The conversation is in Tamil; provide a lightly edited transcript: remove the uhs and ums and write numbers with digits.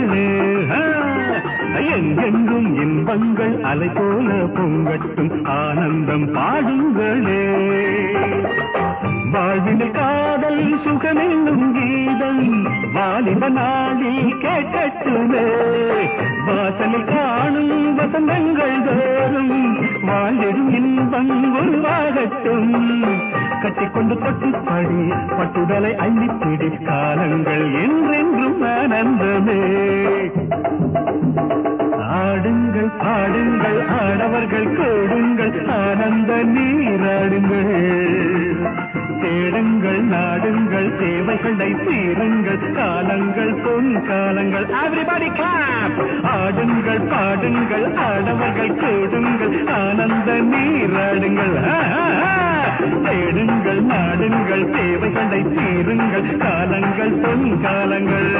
பாடுங்களே எங்கெங்கும் இன்பங்கள் அலை போல பொங்கட்டும் ஆனந்தம் பாடுங்களே வாழ்வினில் காதல் சுகமென்னும் கீதம் வாலிப நாளில் கேட்கட்டுமே வாசலில் காணும் வசந்தங்கள் தோறும் வாழ்விடும் இன்பம் உருவாகட்டும் கட்டிக்கொண்டு பட்டுப்படி பட்டுடலை அள்ளிப்பிடி காலங்கள் என்றென்றும் ஆனந்தமே ஆடுங்கள் பாடுங்கள் ஆடவர்கள் கூடுங்கள் ஆனந்த நீராடுங்கள் தேடுங்கள் நாடுங்கள் தேவைகளை தீருங்கள் காலங்கள் பொன் காலங்கள் எவ்ரிபடி கிளாப் ஆடுங்கள் பாடுங்கள் ஆடவர்கள் கூடுங்கள் ஆனந்த நீராடுங்கள் தேடுங்கள் நாடுங்கள் தேவைகளை தீருங்கள் காலங்கள் பொன் காலங்கள்